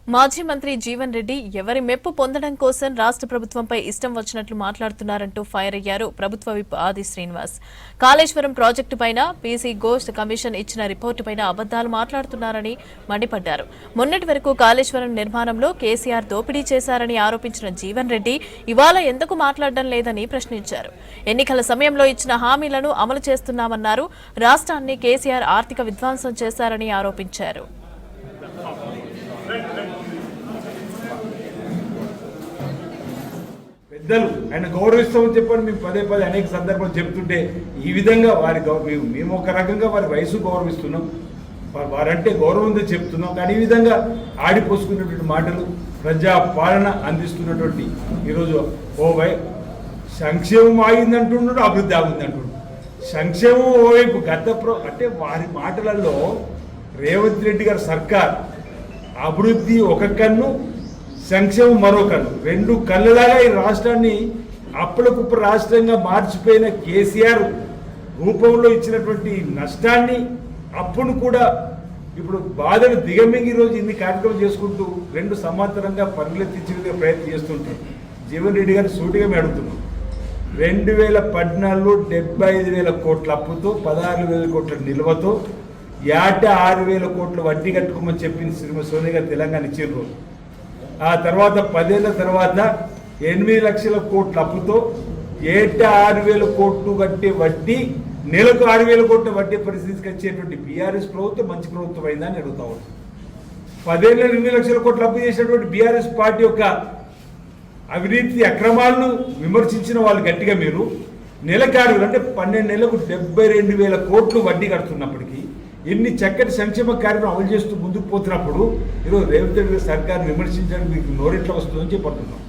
మాజీ మంత్రి జీవన్ రెడ్డి ఎవరి మెప్పు పొందడం కోసం రాష్ట్ర ప్రభుత్వంపై ఇష్టం వచ్చినట్లు మాట్లాడుతున్నారంటూ ఫైర్ అయ్యారు ప్రభుత్వ విప్ ఆది శ్రీనివాస్. కాళేశ్వరం ప్రాజెక్టు పైన పీసీ ఘోష్ కమిషన్ ఇచ్చిన రిపోర్టు పైన అబద్దాలు మాట్లాడుతున్నారని మండిపడ్డారు. మొన్నటి వరకు కాళేశ్వరం నిర్మాణంలో కేసీఆర్ దోపిడీ చేశారని ఆరోపించిన జీవన్ రెడ్డి ఇవాళ ఎందుకు మాట్లాడడం లేదని ప్రశ్నించారు. ఎన్నికల సమయంలో ఇచ్చిన హామీలను అమలు చేస్తున్నామన్నారు. రాష్ట్రాన్ని కేసీఆర్ ఆర్థిక విధ్వంసం చేశారని ఆరోపించారు. పెద్దలు ఆయన గౌరవిస్తామని చెప్పని మేము పదే పదే అనేక సందర్భాలు చెప్తుంటే ఈ విధంగా మేము ఒక రకంగా వారి వయసు గౌరవిస్తున్నాం, వారంటే గౌరవం ఉందని చెప్తున్నాం. కానీ ఈ విధంగా ఆడిపోసుకున్నటువంటి మాటలు, ప్రజా పాలన అందిస్తున్నటువంటి ఈరోజు సంక్షేమం ఆగిందంటున్నాడు, అభివృద్ధి ఆగిందంటున్నాడు. సంక్షేమం ఓవైపు అంటే వారి మాటలలో రేవంత్ రెడ్డి గారి సర్కార్ అభివృద్ధి ఒక కన్ను, సంక్షేమం మరో కన్ను, రెండు కళ్ళలాగా ఈ రాష్ట్రాన్ని అప్పులకుప్పు రాష్ట్రంగా మార్చిపోయిన కేసీఆర్ రూపంలో ఇచ్చినటువంటి నష్టాన్ని అప్పును కూడా ఇప్పుడు బాధను దిగమింగి ఈరోజు ఇన్ని కార్యక్రమం చేసుకుంటూ రెండు సమాంతరంగా పనులెత్తించే ప్రయత్నం చేస్తుంటే జీవన్ రెడ్డి గారిని సూటిగా మేము అడుగుతున్నాం. 2014లో 75,000 కోట్ల అప్పుతో 16,000 కోట్ల నిల్వతో 6,000 కోట్ల వడ్డీ కట్టుకోమని చెప్పింది శ్రీమతి సోనియా గారు తెలంగాణ ఇచ్చిన రోజు. ఆ తర్వాత 10 ఏళ్ల తర్వాత 8 లక్షల కోట్ల అప్పుతో 6,000 కోట్లు కట్టే వడ్డీ, నెలకు 6,000 కోట్ల వడ్డీ పరిస్థితికి వచ్చేటువంటి బీఆర్ఎస్ ప్రభుత్వం మంచి ప్రభుత్వం అయిందని అడుగుతా ఉంది. 10 ఏళ్ళ 8 లక్షల కోట్ల అప్పు చేసినటువంటి బీఆర్ఎస్ పార్టీ యొక్క అవినీతి అక్రమాలను విమర్శించిన వాళ్ళు గట్టిగా మీరు నెలకు 6,000 అంటే 12 నెలలకు 72,000 కోట్లు వడ్డీ కడుతున్నప్పటికీ ఎన్ని చక్కటి సంక్షేమ కార్యక్రమం అమలు చేస్తూ ముందుకు పోతున్నప్పుడు ఈరోజు రేవంత్ రెడ్డి సర్కార్ విమర్శించడానికి మీకు నోరెట్లా వస్తుందని చెప్పంటున్నాం.